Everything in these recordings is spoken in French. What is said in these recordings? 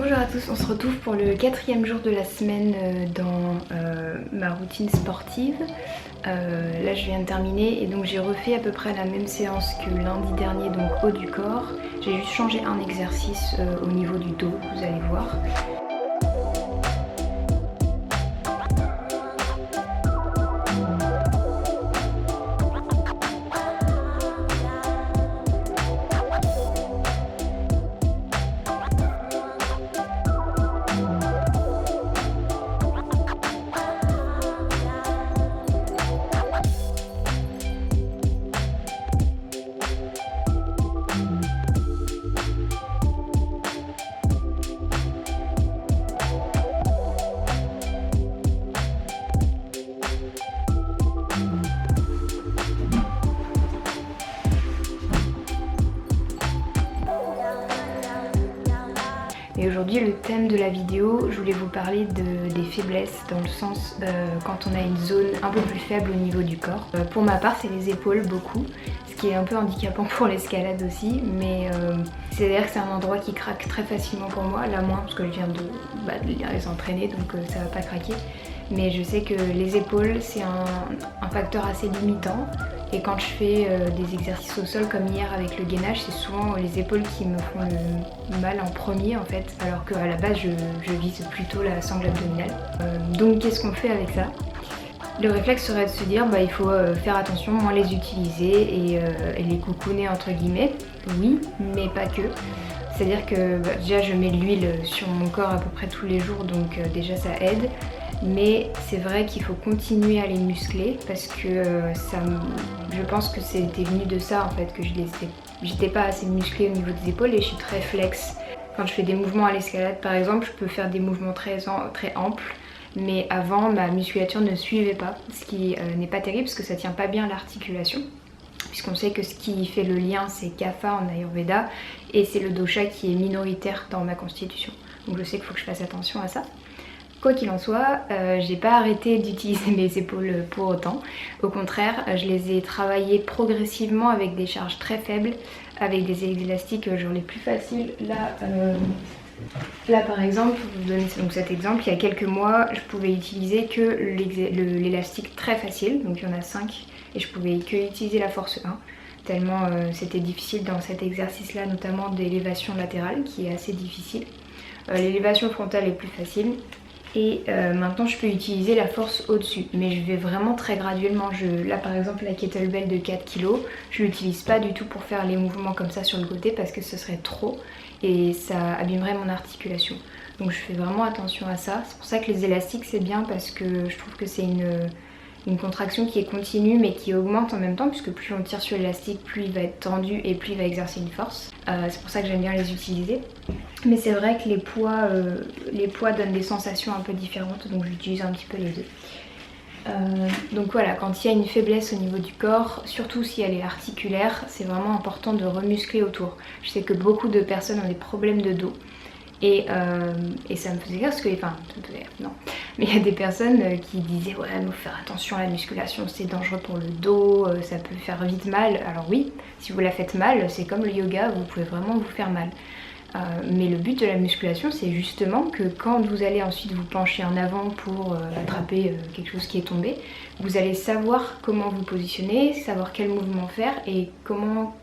Bonjour à tous, on se retrouve pour le 4e jour de la semaine dans ma routine sportive. Là je viens de terminer et donc j'ai refait à peu près la même séance que lundi dernier, donc haut du corps. J'ai juste changé un exercice au niveau du dos, vous allez voir. Et aujourd'hui le thème de la vidéo, je voulais vous parler des faiblesses dans le sens quand on a une zone un peu plus faible au niveau du corps. Pour ma part c'est les épaules beaucoup, ce qui est un peu handicapant pour l'escalade aussi, mais c'est-à-dire que c'est un endroit qui craque très facilement pour moi, là moins parce que je viens de les entraîner donc ça va pas craquer. Mais je sais que les épaules c'est un facteur assez limitant. Et quand je fais des exercices au sol comme hier avec le gainage, c'est souvent les épaules qui me font le mal en premier en fait, alors qu'à la base je vise plutôt la sangle abdominale. Donc qu'est-ce qu'on fait avec ça? Le réflexe serait de se dire il faut faire attention, moins les utiliser et les coucouner entre guillemets, oui, mais pas que. C'est-à-dire que déjà je mets de l'huile sur mon corps à peu près tous les jours, donc déjà ça aide. Mais c'est vrai qu'il faut continuer à les muscler parce que je pense que c'était venu de ça en fait, que j'étais pas assez musclée au niveau des épaules et je suis très flex. Quand je fais des mouvements à l'escalade par exemple, je peux faire des mouvements très amples, mais avant ma musculature ne suivait pas, ce qui n'est pas terrible parce que ça tient pas bien l'articulation. Puisqu'on sait que ce qui fait le lien c'est Kapha en Ayurveda et c'est le dosha qui est minoritaire dans ma constitution. Donc je sais qu'il faut que je fasse attention à ça. Quoi qu'il en soit, j'ai pas arrêté d'utiliser mes épaules pour autant. Au contraire, je les ai travaillées progressivement avec des charges très faibles, avec des élastiques genre les plus faciles. Là par exemple, pour vous donner donc cet exemple, il y a quelques mois, je pouvais utiliser que l'élastique très facile, donc il y en a 5, et je pouvais que utiliser la force 1. Tellement c'était difficile dans cet exercice là, notamment d'élévation latérale qui est assez difficile. L'élévation frontale est plus facile. Et maintenant je peux utiliser la force au-dessus, mais je vais vraiment très graduellement. Là par exemple la kettlebell de 4 kg, je l'utilise pas du tout pour faire les mouvements comme ça sur le côté parce que ce serait trop et ça abîmerait mon articulation. Donc je fais vraiment attention à ça. C'est pour ça que les élastiques c'est bien parce que je trouve que c'est une contraction qui est continue mais qui augmente en même temps, puisque plus on tire sur l'élastique, plus il va être tendu et plus il va exercer une force. C'est pour ça que j'aime bien les utiliser. Mais c'est vrai que les poids donnent des sensations un peu différentes, donc j'utilise un petit peu les deux. Donc voilà, quand il y a une faiblesse au niveau du corps, surtout si elle est articulaire, c'est vraiment important de remuscler autour. Je sais que beaucoup de personnes ont des problèmes de dos. Et ça me faisait rire parce que, non, mais il y a des personnes qui disaient ouais, il faut faire attention à la musculation, c'est dangereux pour le dos, ça peut faire vite mal. Alors oui, si vous la faites mal, c'est comme le yoga, vous pouvez vraiment vous faire mal. Mais le but de la musculation, c'est justement que quand vous allez ensuite vous pencher en avant pour attraper quelque chose qui est tombé, vous allez savoir comment vous positionner, savoir quel mouvement faire et comment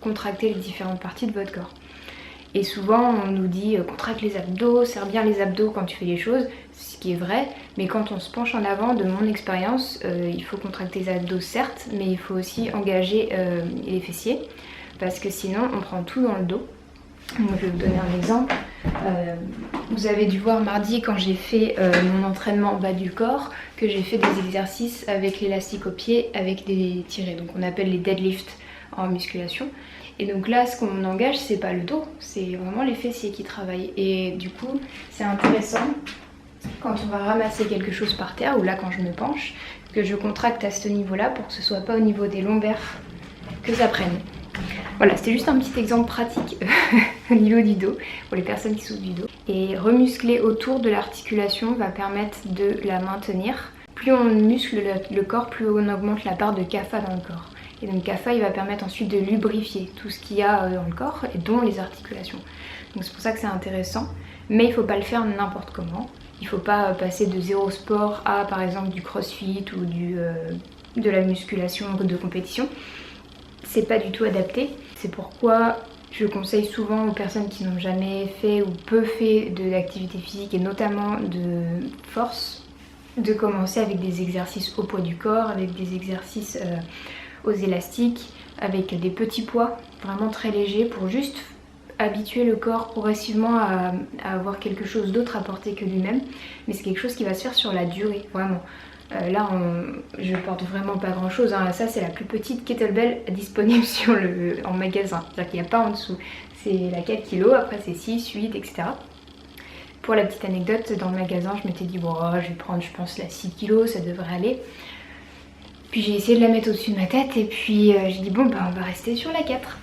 contracter les différentes parties de votre corps. Et souvent on nous dit contracte les abdos, serre bien les abdos quand tu fais les choses, ce qui est vrai, mais quand on se penche en avant, de mon expérience, il faut contracter les abdos certes, mais il faut aussi engager les fessiers, parce que sinon on prend tout dans le dos. Donc je vais vous donner un exemple. Vous avez dû voir mardi quand j'ai fait mon entraînement en bas du corps, que j'ai fait des exercices avec l'élastique au pied, avec des tirés, donc on appelle les deadlifts en musculation. Et donc là, ce qu'on engage, c'est pas le dos, c'est vraiment les fessiers qui travaillent. Et du coup, c'est intéressant quand on va ramasser quelque chose par terre, ou là quand je me penche, que je contracte à ce niveau-là pour que ce soit pas au niveau des lombaires que ça prenne. Voilà, c'était juste un petit exemple pratique au niveau du dos, pour les personnes qui souffrent du dos. Et remuscler autour de l'articulation va permettre de la maintenir. Plus on muscle le corps, plus on augmente la part de Kapha dans le corps. Et donc Kapha il va permettre ensuite de lubrifier tout ce qu'il y a dans le corps et dont les articulations. Donc c'est pour ça que c'est intéressant, mais il ne faut pas le faire n'importe comment. Il ne faut pas passer de zéro sport à par exemple du crossfit ou de la musculation de compétition. C'est pas du tout adapté. C'est pourquoi je conseille souvent aux personnes qui n'ont jamais fait ou peu fait de l'activité physique et notamment de force de commencer avec des exercices au poids du corps, avec des exercices aux élastiques, avec des petits poids vraiment très légers pour juste habituer le corps progressivement à avoir quelque chose d'autre à porter que lui-même. Mais c'est quelque chose qui va se faire sur la durée, vraiment. Là, je porte vraiment pas grand chose, hein. Ça c'est la plus petite kettlebell disponible en magasin, c'est-à-dire qu'il n'y a pas en dessous. C'est la 4 kg, après c'est 6, 8, etc. Pour la petite anecdote, dans le magasin je m'étais dit bon, je vais prendre je pense la 6 kg, ça devrait aller. Puis j'ai essayé de la mettre au-dessus de ma tête et puis j'ai dit bon bah on va rester sur la 4.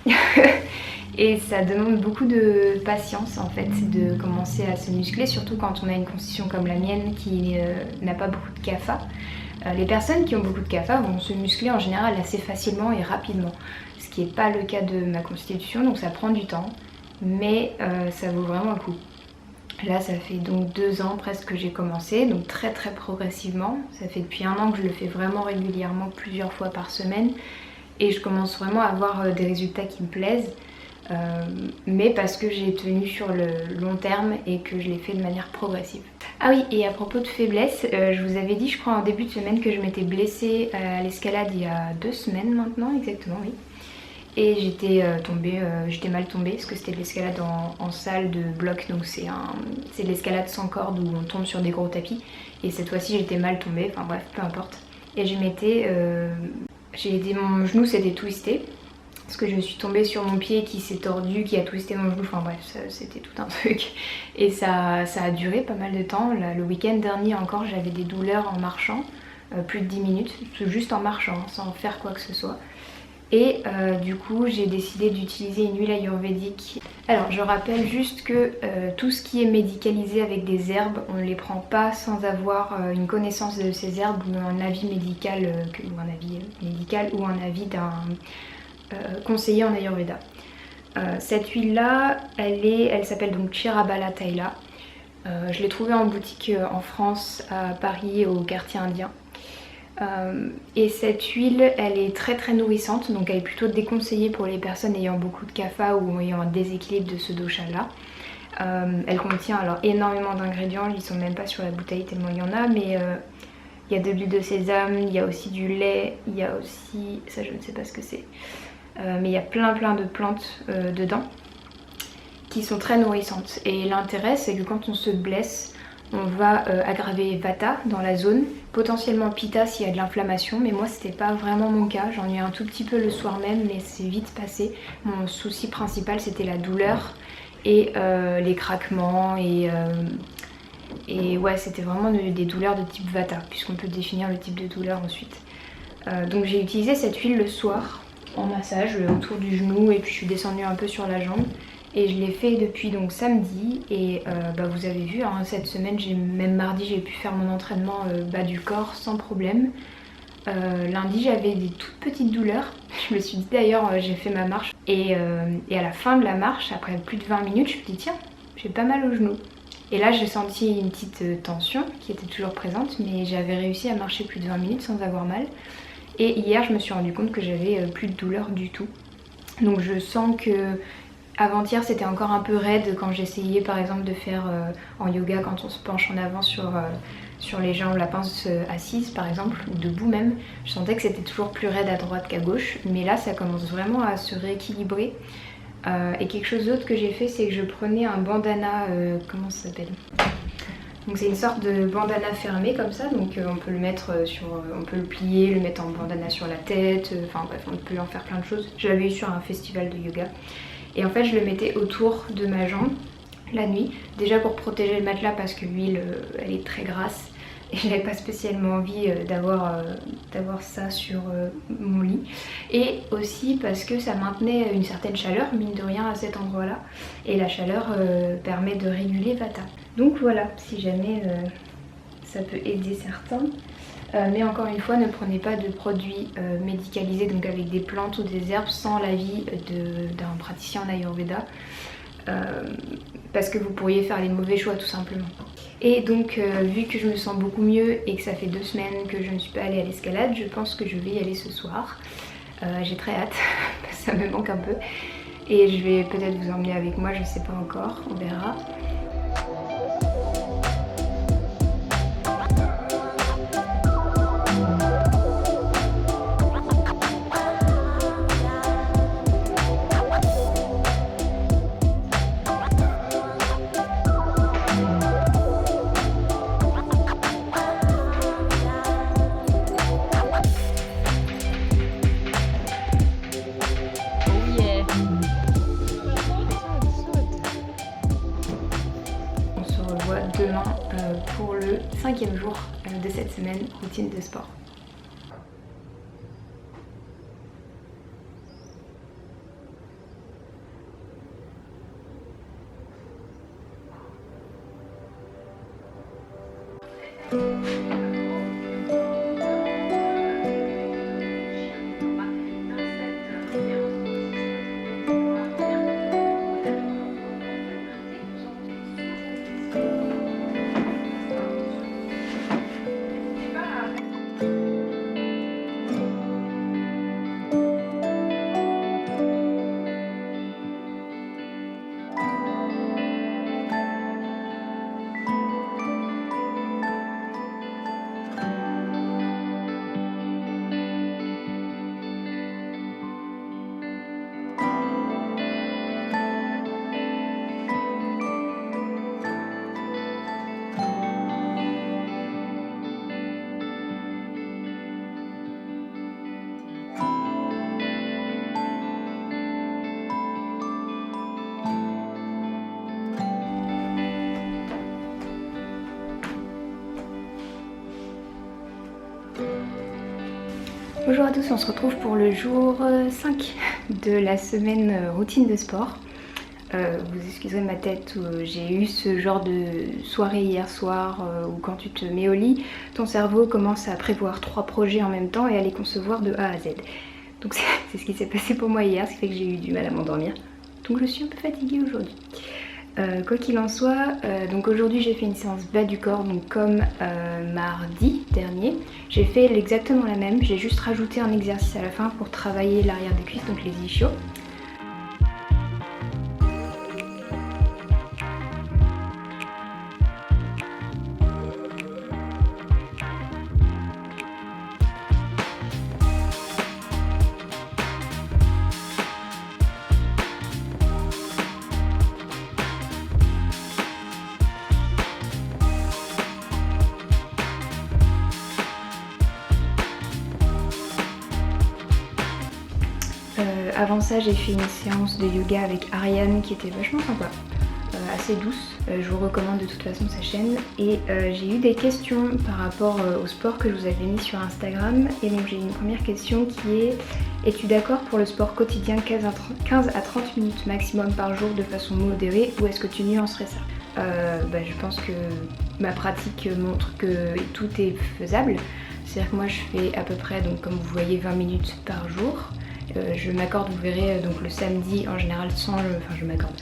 Et ça demande beaucoup de patience en fait de commencer à se muscler, surtout quand on a une constitution comme la mienne qui n'a pas beaucoup de kapha. Les personnes qui ont beaucoup de kapha vont se muscler en général assez facilement et rapidement, ce qui n'est pas le cas de ma constitution, donc ça prend du temps, mais ça vaut vraiment le coup. Là ça fait donc 2 ans presque que j'ai commencé, donc très progressivement. Ça fait depuis 1 an que je le fais vraiment régulièrement, plusieurs fois par semaine, et je commence vraiment à avoir des résultats qui me plaisent. Mais parce que j'ai tenu sur le long terme et que je l'ai fait de manière progressive. Ah oui, et à propos de faiblesse, je vous avais dit je crois en début de semaine que je m'étais blessée à l'escalade il y a 2 semaines maintenant, exactement oui. Et j'étais j'étais mal tombée parce que c'était de l'escalade en salle de bloc, donc c'est de l'escalade sans corde où on tombe sur des gros tapis. Et cette fois-ci j'étais mal tombée, enfin bref, peu importe. Et mon genou s'était twisté. Parce que je suis tombée sur mon pied qui s'est tordu, qui a twisté mon genou, enfin bref, c'était tout un truc. Et ça a duré pas mal de temps. Le week-end dernier encore, j'avais des douleurs en marchant, plus de 10 minutes, juste en marchant, sans faire quoi que ce soit. Et du coup, j'ai décidé d'utiliser une huile ayurvédique. Alors, je rappelle juste que tout ce qui est médicalisé avec des herbes, on ne les prend pas sans avoir une connaissance de ces herbes ou un avis médical, ou un avis d'un conseiller en Ayurveda. Cette huile là, elle s'appelle donc Chirabala Taila. Je l'ai trouvée en boutique en France, à Paris, au quartier indien. Et cette huile, elle est très nourrissante, donc elle est plutôt déconseillée pour les personnes ayant beaucoup de kapha ou ayant un déséquilibre de ce dosha là. Elle contient alors énormément d'ingrédients, ils sont même pas sur la bouteille tellement il y en a, mais il y a de l'huile de sésame, il y a aussi du lait, il y a aussi, ça je ne sais pas ce que c'est, mais il y a plein de plantes dedans qui sont très nourrissantes. Et l'intérêt c'est que quand on se blesse, on va aggraver Vata dans la zone, potentiellement Pitta s'il y a de l'inflammation, mais moi c'était pas vraiment mon cas, j'en ai eu un tout petit peu le soir même mais c'est vite passé. Mon souci principal c'était la douleur et les craquements et ouais, c'était vraiment des douleurs de type Vata, puisqu'on peut définir le type de douleur ensuite. Donc j'ai utilisé cette huile le soir en massage autour du genou et puis je suis descendue un peu sur la jambe. Et je l'ai fait depuis donc samedi et vous avez vu, hein, cette semaine, même mardi, j'ai pu faire mon entraînement bas du corps sans problème. Lundi, j'avais des toutes petites douleurs. Je me suis dit d'ailleurs, j'ai fait ma marche et à la fin de la marche, après plus de 20 minutes, je me suis dit tiens, j'ai pas mal au genou. Et là, j'ai senti une petite tension qui était toujours présente, mais j'avais réussi à marcher plus de 20 minutes sans avoir mal. Et hier, je me suis rendu compte que j'avais plus de douleur du tout. Donc je sens que avant-hier c'était encore un peu raide quand j'essayais par exemple de faire en yoga quand on se penche en avant sur les jambes, la pince assise par exemple, ou debout même. Je sentais que c'était toujours plus raide à droite qu'à gauche, mais là ça commence vraiment à se rééquilibrer. Et quelque chose d'autre que j'ai fait, c'est que je prenais un bandana, comment ça s'appelle ? Donc c'est une sorte de bandana fermé comme ça, donc on peut le mettre on peut le plier, le mettre en bandana sur la tête, enfin bref on peut en faire plein de choses. Je l'avais eu sur un festival de yoga. Et en fait je le mettais autour de ma jambe la nuit, déjà pour protéger le matelas parce que l'huile elle est très grasse et je n'avais pas spécialement envie d'avoir ça sur mon lit. Et aussi parce que ça maintenait une certaine chaleur, mine de rien, à cet endroit là, et la chaleur permet de réguler Vata. Donc voilà, si jamais ça peut aider certains. Mais encore une fois, ne prenez pas de produits médicalisés, donc avec des plantes ou des herbes, sans l'avis d'un praticien en Ayurveda, parce que vous pourriez faire les mauvais choix tout simplement. Et donc vu que je me sens beaucoup mieux et que ça fait 2 semaines que je ne suis pas allée à l'escalade, je pense que je vais y aller ce soir. J'ai très hâte, ça me manque un peu. Et je vais peut-être vous emmener avec moi, je sais pas encore, on verra. Demain pour le 5e jour de cette semaine routine de sport. Bonjour à tous, on se retrouve pour le jour 5 de la semaine routine de sport. Vous excuserez ma tête, j'ai eu ce genre de soirée hier soir où quand tu te mets au lit, ton cerveau commence à prévoir 3 projets en même temps et à les concevoir de A à Z. Donc c'est ce qui s'est passé pour moi hier, ce qui fait que j'ai eu du mal à m'endormir. Donc je suis un peu fatiguée aujourd'hui. Quoi qu'il en soit, donc aujourd'hui j'ai fait une séance bas du corps, donc comme mardi dernier. J'ai fait exactement la même, j'ai juste rajouté un exercice à la fin pour travailler l'arrière des cuisses, donc les ischios. Avant ça, j'ai fait une séance de yoga avec Ariane qui était vachement sympa, assez douce. Je vous recommande de toute façon sa chaîne. Et j'ai eu des questions par rapport au sport que je vous avais mis sur Instagram. Et donc j'ai une première question qui est: es-tu d'accord pour le sport quotidien 15 à 30 minutes maximum par jour de façon modérée, ou est-ce que tu nuancerais ça? Je pense que ma pratique montre que tout est faisable. C'est-à-dire que moi je fais à peu près, donc comme vous voyez, 20 minutes par jour. Je m'accorde, vous verrez, donc le samedi en général je m'accorde.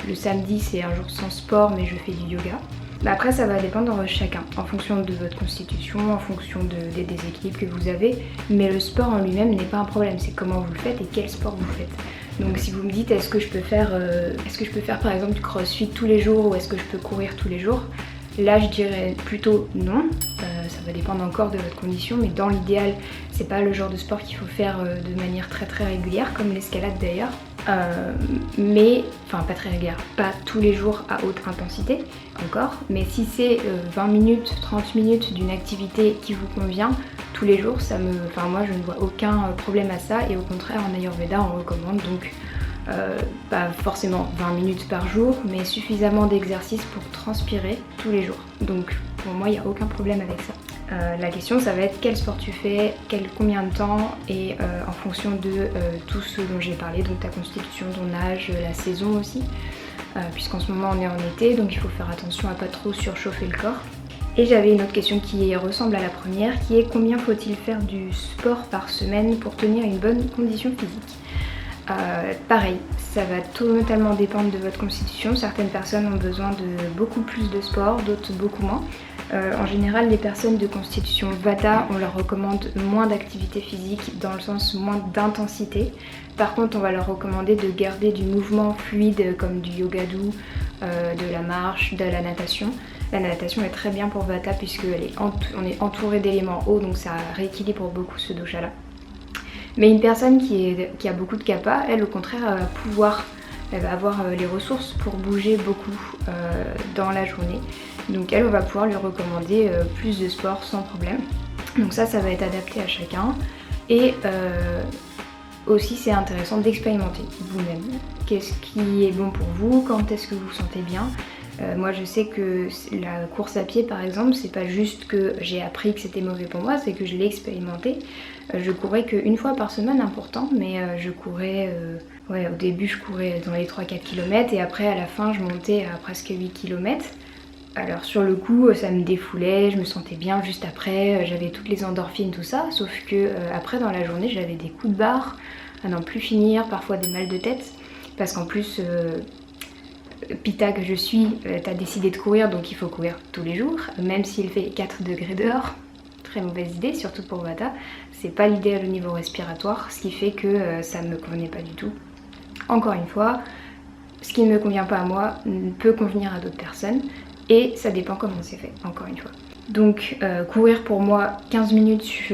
Le samedi c'est un jour sans sport, mais je fais du yoga. Après ça va dépendre de chacun, en fonction de votre constitution, en fonction des déséquilibres que vous avez. Mais le sport en lui-même n'est pas un problème, c'est comment vous le faites et quel sport vous faites. Donc si vous me dites est-ce que je peux faire par exemple du crossfit tous les jours, ou est-ce que je peux courir tous les jours, là je dirais plutôt non. Ça va dépendre encore de votre condition, mais dans l'idéal c'est pas le genre de sport qu'il faut faire de manière très régulière, comme l'escalade d'ailleurs. Pas très régulière, pas tous les jours à haute intensité encore, mais si c'est 20 minutes, 30 minutes d'une activité qui vous convient tous les jours, moi je ne vois aucun problème à ça. Et au contraire, en Ayurveda on recommande donc pas forcément 20 minutes par jour, mais suffisamment d'exercices pour transpirer tous les jours. Donc pour moi il n'y a aucun problème avec ça. La question ça va être quel sport tu fais, combien de temps, et en fonction de tout ce dont j'ai parlé, donc ta constitution, ton âge, la saison aussi, puisqu'en ce moment on est en été, donc il faut faire attention à pas trop surchauffer le corps. Et j'avais une autre question qui ressemble à la première, qui est combien faut-il faire du sport par semaine pour tenir une bonne condition physique? Pareil, ça va totalement dépendre de votre constitution. Certaines personnes ont besoin de beaucoup plus de sport, d'autres beaucoup moins. En général, les personnes de constitution Vata, on leur recommande moins d'activité physique, dans le sens moins d'intensité. Par contre, on va leur recommander de garder du mouvement fluide comme du yoga doux, de la marche, de la natation. La natation est très bien pour Vata puisque on est entouré d'éléments eau, donc ça rééquilibre beaucoup ce dosha-là. Mais une personne qui a beaucoup de kapha, elle au contraire elle va avoir les ressources pour bouger beaucoup dans la journée. Donc elle, on va pouvoir lui recommander plus de sport sans problème. Donc ça va être adapté à chacun. Et aussi c'est intéressant d'expérimenter vous-même. Qu'est-ce qui est bon pour vous? Quand est-ce que vous vous sentez bien? Moi je sais que la course à pied par exemple, c'est pas juste que j'ai appris que c'était mauvais pour moi, c'est que je l'ai expérimenté. Je courais qu'une fois par semaine, important, mais je courais, au début je courais dans les 3-4 km et après à la fin je montais à presque 8 km. Alors sur le coup ça me défoulait, je me sentais bien juste après, j'avais toutes les endorphines, tout ça, sauf que après dans la journée j'avais des coups de barre à n'en plus finir, parfois des mal de tête, parce qu'en plus Pitta que je suis, t'as décidé de courir donc il faut courir tous les jours, même s'il fait 4 degrés dehors. Très mauvaise idée, surtout pour Vata. C'est pas l'idéal au niveau respiratoire, ce qui fait que ça ne me convenait pas du tout. Encore une fois, ce qui ne me convient pas à moi peut convenir à d'autres personnes et ça dépend comment c'est fait, encore une fois. Donc courir pour moi 15 minutes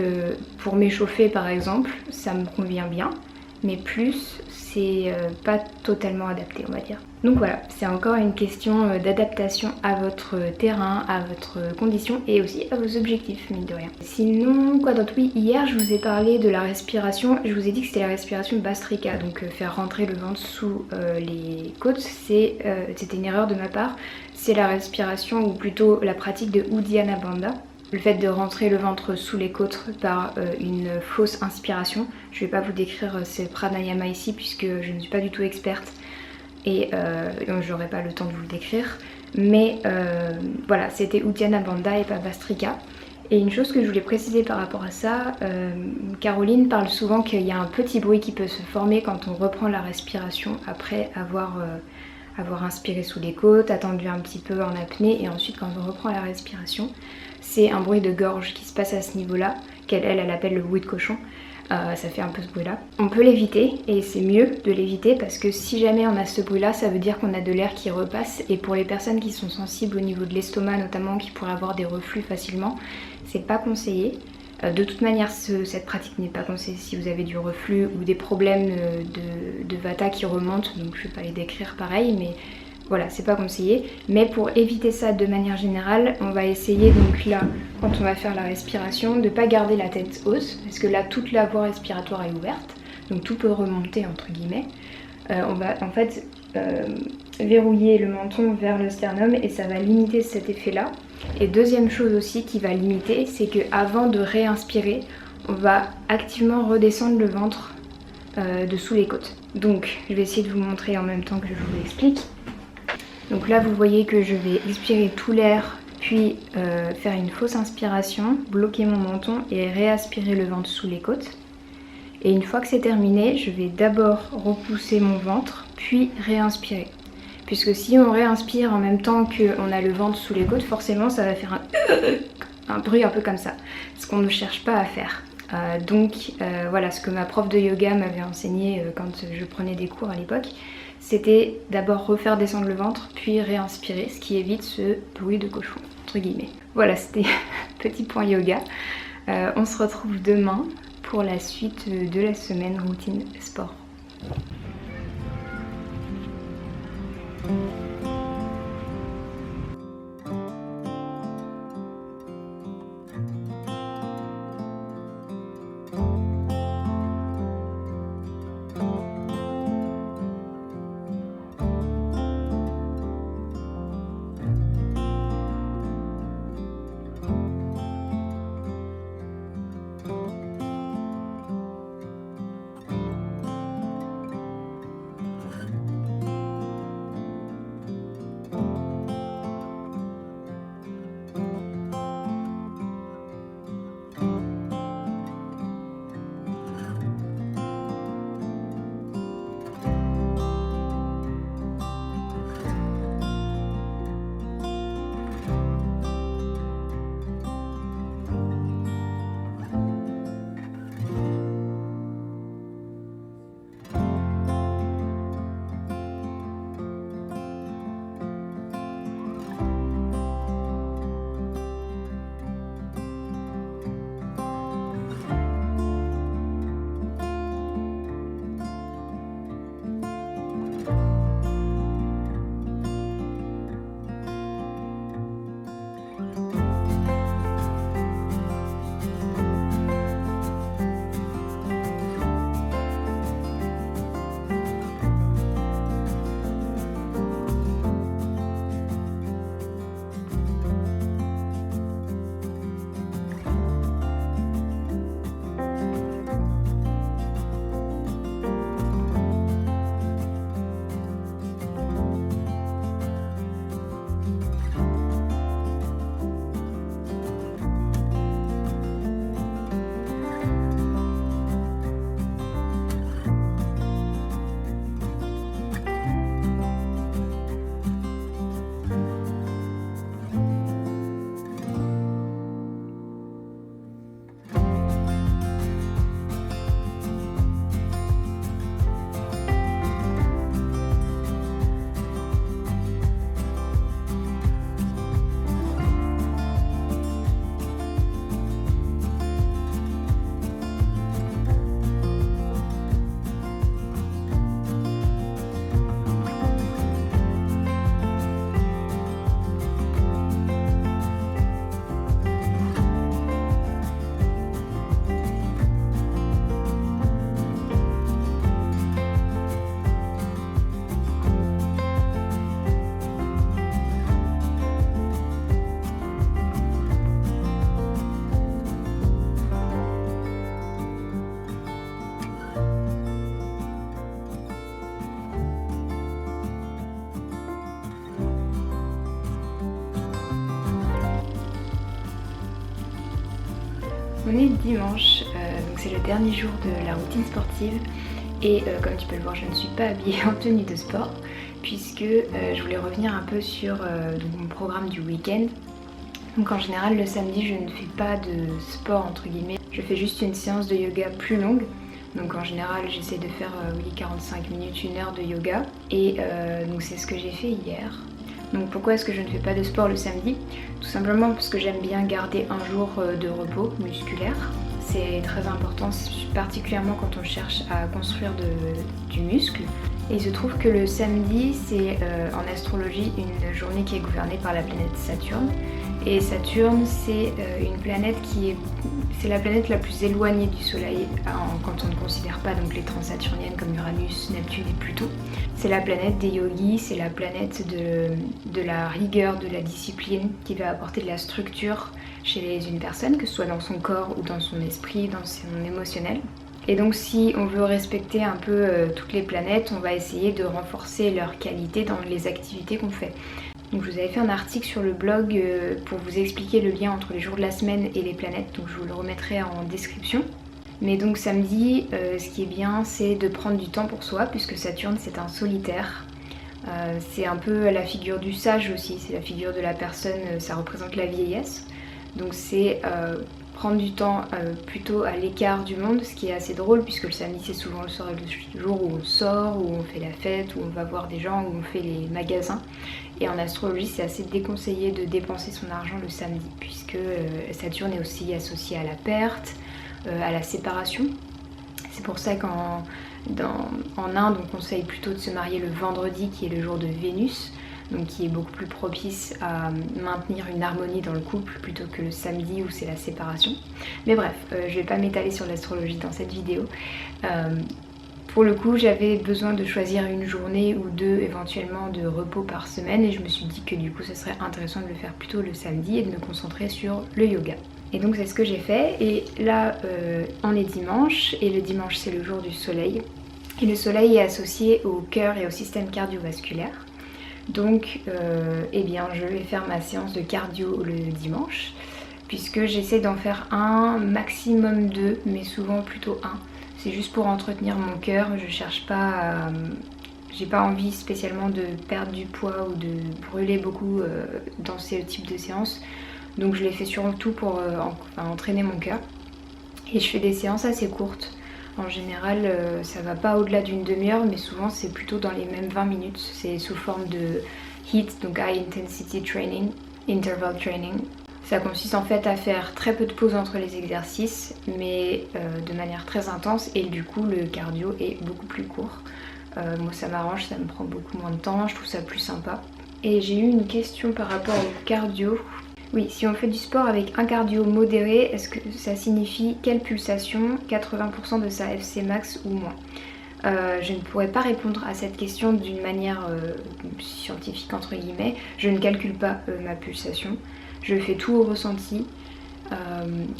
pour m'échauffer par exemple, ça me convient bien, mais plus c'est pas totalement adapté on va dire. Donc voilà, c'est encore une question d'adaptation à votre terrain, à votre condition et aussi à vos objectifs mine de rien. Sinon quoi d'autre? Oui, hier je vous ai parlé de la respiration, je vous ai dit que c'était la respiration Bhastrika, donc faire rentrer le ventre sous les côtes, c'était une erreur de ma part. C'est la respiration ou plutôt la pratique de Uddiyana Bandha. Le fait de rentrer le ventre sous les côtes par une fausse inspiration. Je ne vais pas vous décrire ces pranayama ici puisque je ne suis pas du tout experte et j'aurai pas le temps de vous le décrire. Mais voilà, c'était Uddiyana Bandha et pas Bhastrika. Et une chose que je voulais préciser par rapport à ça, Caroline parle souvent qu'il y a un petit bruit qui peut se former quand on reprend la respiration après avoir inspiré sous les côtes, attendu un petit peu en apnée et ensuite quand on reprend la respiration, c'est un bruit de gorge qui se passe à ce niveau-là, qu'elle appelle le bruit de cochon. Ça fait un peu ce bruit-là. On peut l'éviter et c'est mieux de l'éviter parce que si jamais on a ce bruit-là, ça veut dire qu'on a de l'air qui repasse et pour les personnes qui sont sensibles au niveau de l'estomac notamment, qui pourraient avoir des reflux facilement, c'est pas conseillé. De toute manière, cette pratique n'est pas conseillée si vous avez du reflux ou des problèmes de Vata qui remontent, donc je ne vais pas les décrire pareil, mais voilà, c'est pas conseillé. Mais pour éviter ça de manière générale, on va essayer donc là, quand on va faire la respiration, de ne pas garder la tête haute, parce que là, toute la voie respiratoire est ouverte, donc tout peut remonter entre guillemets. On va en fait verrouiller le menton vers le sternum et ça va limiter cet effet-là. Et deuxième chose aussi qui va limiter, c'est qu'avant de réinspirer, on va activement redescendre le ventre dessous les côtes. Donc je vais essayer de vous montrer en même temps que je vous l'explique. Donc là vous voyez que je vais expirer tout l'air, puis faire une fausse inspiration, bloquer mon menton et réaspirer le ventre sous les côtes. Et une fois que c'est terminé, je vais d'abord repousser mon ventre, puis réinspirer. Puisque si on réinspire en même temps qu'on a le ventre sous les côtes, forcément ça va faire un bruit un peu comme ça. Ce qu'on ne cherche pas à faire. Donc voilà, ce que ma prof de yoga m'avait enseigné quand je prenais des cours à l'époque, c'était d'abord refaire descendre le ventre, puis réinspirer, ce qui évite ce bruit de cochon, entre guillemets. Voilà, c'était petit point yoga. On se retrouve demain pour la suite de la semaine routine sport. On est dimanche, donc c'est le dernier jour de la routine sportive et comme tu peux le voir je ne suis pas habillée en tenue de sport puisque je voulais revenir un peu sur donc mon programme du week-end. Donc en général le samedi je ne fais pas de sport entre guillemets, je fais juste une séance de yoga plus longue. Donc en général j'essaie de faire 45 minutes, 1 heure de yoga et donc c'est ce que j'ai fait hier. Donc pourquoi est-ce que je ne fais pas de sport le samedi? Tout simplement parce que j'aime bien garder un jour de repos musculaire. C'est très important, particulièrement quand on cherche à construire du muscle. Et il se trouve que le samedi, c'est en astrologie une journée qui est gouvernée par la planète Saturne. Et Saturne, c'est une planète c'est la planète la plus éloignée du Soleil quand on ne considère pas donc les transsaturniennes comme Uranus, Neptune et Pluton. C'est la planète des yogis, c'est la planète de la rigueur, de la discipline qui va apporter de la structure chez une personne, que ce soit dans son corps ou dans son esprit, dans son émotionnel. Et donc si on veut respecter un peu toutes les planètes, on va essayer de renforcer leur qualité dans les activités qu'on fait. Donc je vous avais fait un article sur le blog pour vous expliquer le lien entre les jours de la semaine et les planètes, donc je vous le remettrai en description. Mais donc samedi, ce qui est bien, c'est de prendre du temps pour soi, puisque Saturne c'est un solitaire. C'est un peu la figure du sage aussi, c'est la figure de la personne, ça représente la vieillesse. Donc c'est prendre du temps plutôt à l'écart du monde, ce qui est assez drôle puisque le samedi c'est souvent le jour où on sort, où on fait la fête, où on va voir des gens, où on fait les magasins. Et en astrologie c'est assez déconseillé de dépenser son argent le samedi puisque Saturne est aussi associé à la perte, à la séparation. C'est pour ça qu'en Inde on conseille plutôt de se marier le vendredi qui est le jour de Vénus, donc qui est beaucoup plus propice à maintenir une harmonie dans le couple plutôt que le samedi où c'est la séparation. Mais bref, je vais pas m'étaler sur l'astrologie dans cette vidéo. Pour le coup, j'avais besoin de choisir une journée ou deux éventuellement de repos par semaine et je me suis dit que du coup ce serait intéressant de le faire plutôt le samedi et de me concentrer sur le yoga. Et donc c'est ce que j'ai fait et là on est dimanche et le dimanche c'est le jour du soleil. Et le soleil est associé au cœur et au système cardiovasculaire. Donc eh bien je vais faire ma séance de cardio le dimanche puisque j'essaie d'en faire un, maximum 2, mais souvent plutôt 1. C'est juste pour entretenir mon cœur, je cherche pas j'ai pas envie spécialement de perdre du poids ou de brûler beaucoup dans ce type de séances. Donc je les fais surtout pour entraîner mon cœur. Et je fais des séances assez courtes. En général, ça va pas au-delà d'une demi-heure, mais souvent c'est plutôt dans les mêmes 20 minutes. C'est sous forme de HIIT, donc High Intensity Training, Interval Training. Ça consiste en fait à faire très peu de pauses entre les exercices, mais de manière très intense, et du coup le cardio est beaucoup plus court. Moi ça m'arrange, ça me prend beaucoup moins de temps, je trouve ça plus sympa. Et j'ai eu une question par rapport au cardio. Oui, si on fait du sport avec un cardio modéré, est-ce que ça signifie quelle pulsation, 80% de sa FC max ou moins? Je ne pourrais pas répondre à cette question d'une manière scientifique entre guillemets. Je ne calcule pas ma pulsation, je fais tout au ressenti.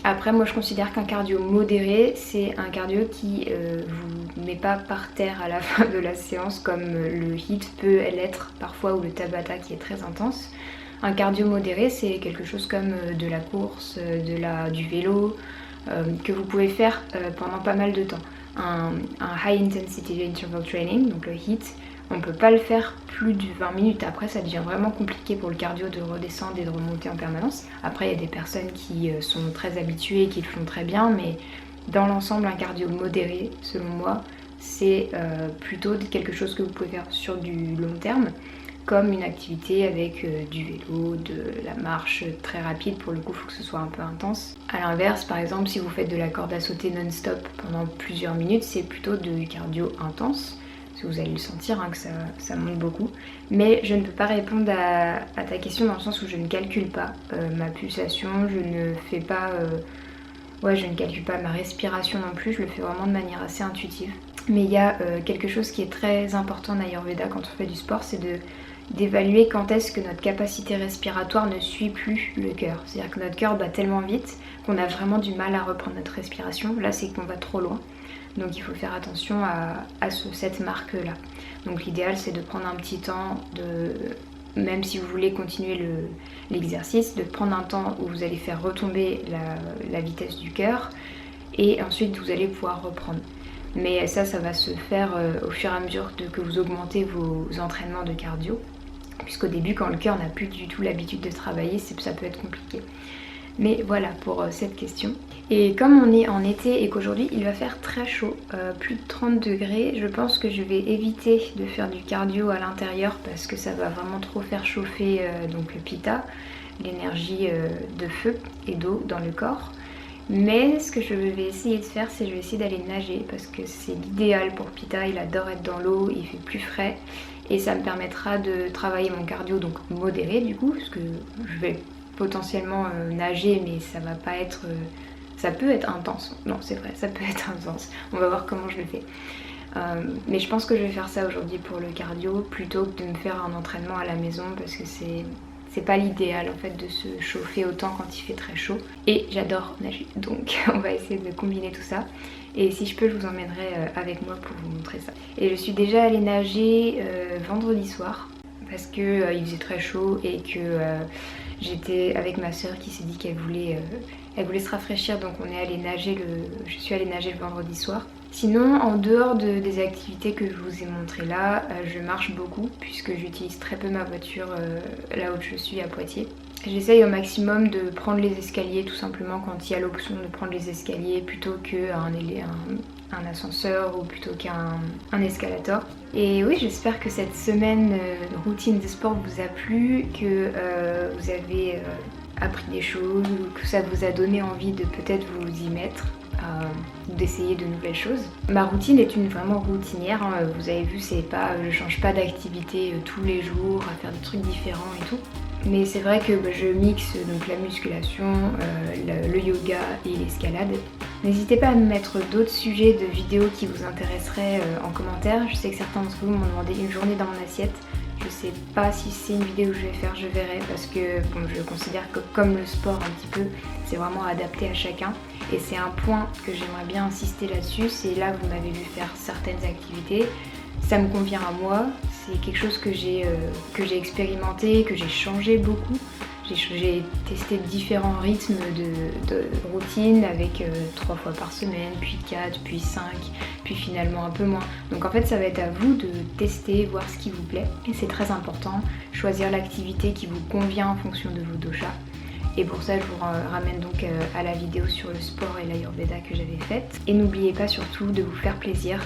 Après moi je considère qu'un cardio modéré c'est un cardio qui vous met pas par terre à la fin de la séance comme le HIIT peut l'être parfois ou le Tabata qui est très intense. Un cardio modéré c'est quelque chose comme de la course, du vélo que vous pouvez faire pendant pas mal de temps. Un High Intensity Interval Training, donc le HIIT, on peut pas le faire plus de 20 minutes. Après ça devient vraiment compliqué pour le cardio de redescendre et de remonter en permanence. Après il y a des personnes qui sont très habituées et qui le font très bien, mais dans l'ensemble un cardio modéré selon moi c'est plutôt quelque chose que vous pouvez faire sur du long terme, comme une activité avec du vélo, de la marche très rapide. Pour le coup il faut que ce soit un peu intense. A l'inverse, par exemple si vous faites de la corde à sauter non-stop pendant plusieurs minutes, c'est plutôt de cardio intense. Vous allez le sentir que ça monte beaucoup. Mais je ne peux pas répondre à ta question dans le sens où je ne calcule pas ma pulsation, je ne fais pas je ne calcule pas ma respiration non plus, je le fais vraiment de manière assez intuitive. Mais il y a quelque chose qui est très important en Ayurveda quand on fait du sport, c'est d'évaluer quand est-ce que notre capacité respiratoire ne suit plus le cœur. C'est-à-dire que notre cœur bat tellement vite qu'on a vraiment du mal à reprendre notre respiration. Là c'est qu'on va trop loin. Donc il faut faire attention à cette marque là. Donc l'idéal c'est de prendre un petit temps même si vous voulez continuer l'exercice, de prendre un temps où vous allez faire retomber la vitesse du cœur et ensuite vous allez pouvoir reprendre. Mais ça va se faire au fur et à mesure que vous augmentez vos entraînements de cardio, puisqu'au début quand le cœur n'a plus du tout l'habitude de travailler, ça peut être compliqué. Mais voilà pour cette question. Et comme on est en été et qu'aujourd'hui il va faire très chaud, plus de 30 degrés, je pense que je vais éviter de faire du cardio à l'intérieur parce que ça va vraiment trop faire chauffer donc le pitta, l'énergie de feu et d'eau dans le corps. Mais ce que je vais essayer de faire, c'est je vais essayer d'aller nager parce que c'est l'idéal pour Pitta, il adore être dans l'eau, il fait plus frais et ça me permettra de travailler mon cardio, donc modéré du coup, parce que je vais potentiellement nager mais ça va pas être... ça peut être intense, non c'est vrai, ça peut être intense, on va voir comment je le fais. Mais je pense que je vais faire ça aujourd'hui pour le cardio plutôt que de me faire un entraînement à la maison parce que c'est pas l'idéal en fait de se chauffer autant quand il fait très chaud. Et j'adore nager, donc on va essayer de combiner tout ça. Et si je peux, je vous emmènerai avec moi pour vous montrer ça. Et je suis déjà allée nager vendredi soir parce que il faisait très chaud et que j'étais avec ma soeur qui s'est dit qu'elle voulait se rafraîchir, donc on est allé nager je suis allée nager le vendredi soir. Sinon, en dehors des activités que je vous ai montrées là, je marche beaucoup puisque j'utilise très peu ma voiture là où je suis à Poitiers. J'essaye au maximum de prendre les escaliers tout simplement quand il y a l'option de prendre les escaliers plutôt qu'un ascenseur ou plutôt qu'un escalator. Et oui, j'espère que cette semaine routine de sport vous a plu, que vous avez appris des choses ou que ça vous a donné envie de peut-être vous y mettre. D'essayer de nouvelles choses. Ma routine est vraiment routinière, hein. Vous avez vu, je change pas d'activité tous les jours à faire des trucs différents et tout. Mais c'est vrai que je mixe donc la musculation, le yoga et l'escalade. N'hésitez pas à me mettre d'autres sujets de vidéos qui vous intéresseraient en commentaire. Je sais que certains d'entre vous m'ont demandé une journée dans mon assiette. Je sais pas si c'est une vidéo que je vais faire, je verrai parce que bon, je considère que comme le sport un petit peu, c'est vraiment adapté à chacun. Et c'est un point que j'aimerais bien insister là-dessus, c'est là vous m'avez vu faire certaines activités. Ça me convient à moi, c'est quelque chose que j'ai expérimenté, que j'ai changé beaucoup. J'ai testé différents rythmes de routine avec 3 fois par semaine, puis 4, puis 5, puis finalement un peu moins. Donc en fait ça va être à vous de tester, voir ce qui vous plaît. Et c'est très important, choisir l'activité qui vous convient en fonction de vos doshas. Et pour ça je vous ramène donc à la vidéo sur le sport et l'Ayurveda que j'avais faite. Et n'oubliez pas surtout de vous faire plaisir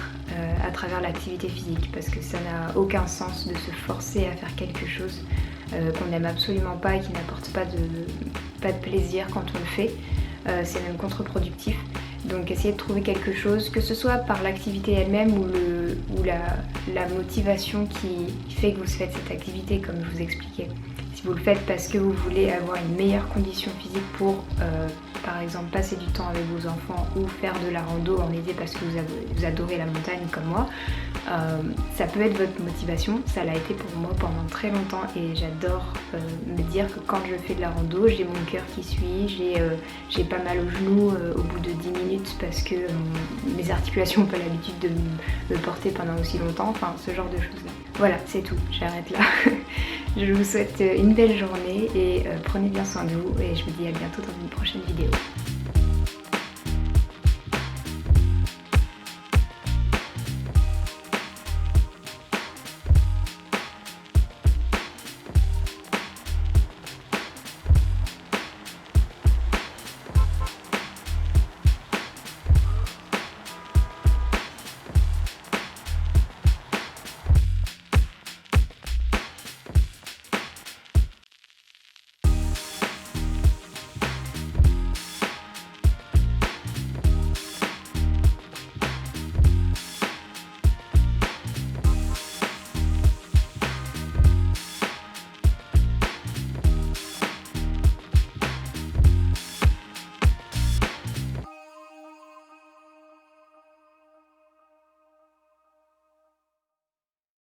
à travers l'activité physique parce que ça n'a aucun sens de se forcer à faire quelque chose qu'on n'aime absolument pas et qui n'apporte pas de plaisir quand on le fait. C'est même contre-productif. Donc essayez de trouver quelque chose, que ce soit par l'activité elle-même ou la motivation qui fait que vous faites cette activité comme je vous expliquais. Si vous le faites parce que vous voulez avoir une meilleure condition physique pour par exemple passer du temps avec vos enfants ou faire de la rando en été parce que vous adorez la montagne comme moi, ça peut être votre motivation. Ça l'a été pour moi pendant très longtemps et j'adore me dire que quand je fais de la rando, j'ai mon cœur qui suit, j'ai pas mal aux genoux au bout de 10 minutes parce que mes articulations n'ont pas l'habitude de me porter pendant aussi longtemps, enfin ce genre de choses là. Voilà, c'est tout, j'arrête là. Je vous souhaite une belle journée et prenez bien soin de vous et je vous dis à bientôt dans une prochaine vidéo.